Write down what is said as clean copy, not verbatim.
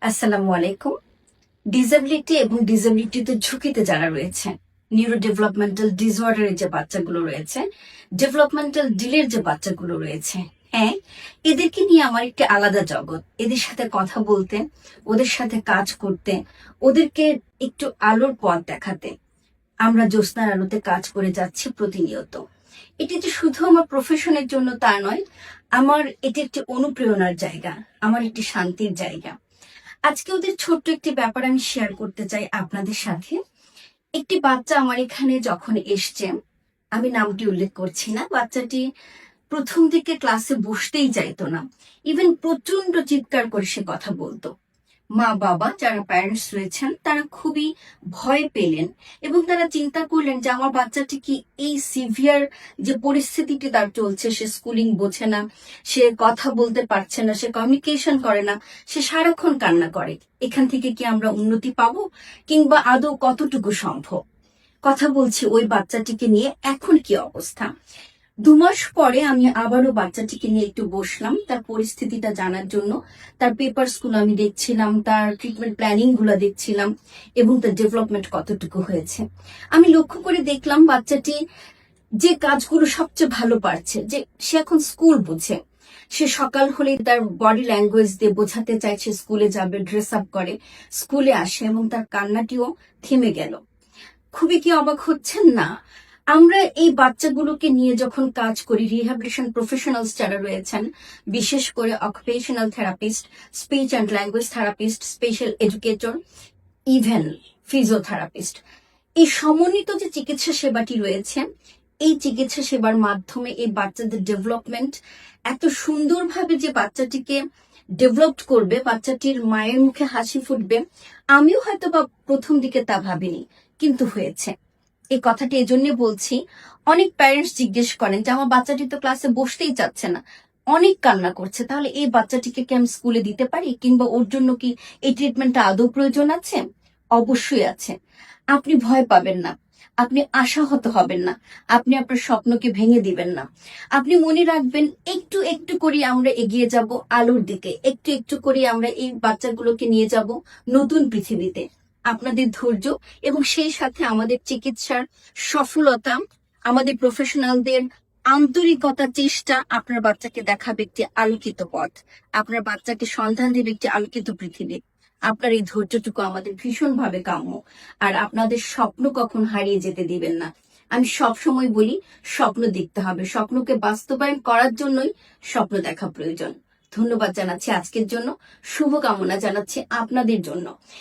আসসালামু আলাইকুম। ডিসেবিলিটি এবং ডিসেবিলিটিতে ঝুঁকিতে যারা রয়েছে, নিউরো ডেভেলপমেন্টাল ডিসঅর্ডারের যে বাচ্চাগুলো রয়েছে, ডেভেলপমেন্টাল ডিলের যে বাচ্চাগুলো রয়েছে, হ্যাঁ, এদেরকে নিয়ে আমার একটি আলাদা জগৎ। এদের সাথে কথা বলতে, ওদের সাথে কাজ করতে, ওদেরকে একটু আলোর পথ দেখাতে আমরা জ্যোৎস্নার আলোতে কাজ করে যাচ্ছি প্রতিনিয়ত। এটি যে শুধু আমার প্রফেশনের জন্য তা নয়, আমার এটি একটি অনুপ্রেরণার জায়গা, আমার একটি শান্তির জায়গা। আজকে ওদের ছোট্ট একটি ব্যাপার আমি শেয়ার করতে চাই আপনাদের সাথে। একটি বাচ্চা আমার এখানে যখন এসছে, আমি নামটি উল্লেখ করছি না, বাচ্চাটি প্রথম দিকে ক্লাসে বসতেই চাইতো না। ইভেন প্রচন্ড চিৎকার করে সে কথা বলতো। মা বাবা যারা প্যারেন্টস রয়েছেন তারা খুবই ভয় পেলেন এবং তারা চিন্তা করলেন যে আমার বাচ্চাটি কি এই সিভিয়ার যে পরিস্থিতিটি তার চলছে, সে স্কুলিং বোঝে না, সে কথা বলতে পারছে না, সে কমিউনিকেশন করে না, সে সারাক্ষণ কান্না করে, এখান থেকে কি আমরা উন্নতি পাবো কিংবা আদৌ কতটুকু সম্ভব? কথা বলছি ওই বাচ্চাটিকে নিয়ে এখন কি অবস্থা। 2 মাস পরে আমি আবারও বাচ্চাটিকে নিয়ে একটু বসলাম তার পরিস্থিতিটা জানার জন্য। তার পেপারস গুলো আমি দেখছিলাম, তার ট্রিটমেন্ট প্ল্যানিং গুলো দেখছিলাম এবং তার ডেভেলপমেন্ট কতটুকু হয়েছে। আমি লক্ষ্য করে দেখলাম বাচ্চাটি যে কাজগুলো সবচেয়ে ভালো পারছে, যে সে এখন স্কুল বুঝে, সে সকাল হলে তার বডি ল্যাঙ্গুয়েজ দিয়ে বোঝাতে চাইছে স্কুলে যাবে, ড্রেস আপ করে স্কুলে আসে এবং তার কান্নাটিও থেমে গেল। খুবই কি অবাক হচ্ছেন না? আমরা এই বাচ্চাগুলোকে নিয়ে যখন কাজ করি, রিহ্যাবিলিটেশন প্রফেশনালস যারা রয়েছেন, বিশেষ করে occupational therapist, speech and language therapist, special educator, even physiotherapist, এই সমন্বিত যে চিকিৎসা সেবাটি রয়েছে, এই চিকিৎসা সেবার মাধ্যমে এই বাচ্চাদের ডেভেলপমেন্ট এত সুন্দরভাবে যে বাচ্চাটিকে ডেভেলপ করবে, বাচ্চাটির মায়ের মুখে হাসি ফুটবে, আমিও হয়তো বা প্রথম দিকে তা ভাবিনি, কিন্তু হয়েছে। এই কথাটি এজন্য বলছি, অনেক প্যারেন্টস জিজ্ঞেস করেন যে আমার বাচ্চাটি তো ক্লাসে বসতেই চাচ্ছে না, অনেক কান্না করছে, তাহলে এই বাচ্চাটিকে কি আমি স্কুলে দিতে পারি কিংবা ওর জন্য কি এই ট্রিটমেন্টটা আদৌ প্রয়োজন আছে? অবশ্যই আছে। আপনি ভয় পাবেন না, আপনি আশাহত হবেন না, আপনি আপনার স্বপ্নকে ভেঙে দিবেন না। আপনি মনে রাখবেন, একটু একটু করে আমরা এগিয়ে যাব আলোর দিকে, একটু একটু করে আমরা এই বাচ্চাগুলোকে নিয়ে যাব নতুন পৃথিবীতে। আপনাদের ধৈর্য এবং সেই সাথে আমাদের চিকিৎসার সফলতা, আমাদের প্রফেশনালদের আন্তরিকতা, চেষ্টা আপনার বাচ্চাকে দেখাবে একটি আলোকিত পথ, আপনার বাচ্চাকে সন্ধান দেবে একটি আলোকিত পৃথিবী। আপনার এই ধৈর্যটুকু আমাদের ভীষণভাবে কাম্য। আর আপনাদের স্বপ্ন কখন হারিয়ে যেতে দিবেন না। আমি সব সময় বলি, স্বপ্ন দেখতে হবে, স্বপ্নকে বাস্তবায়ন করার জন্যই স্বপ্ন দেখা প্রয়োজন। ধন্যবাদ জানাচ্ছি আজকের জন্য, শুভকামনা জানাচ্ছি আপনাদের জন্য।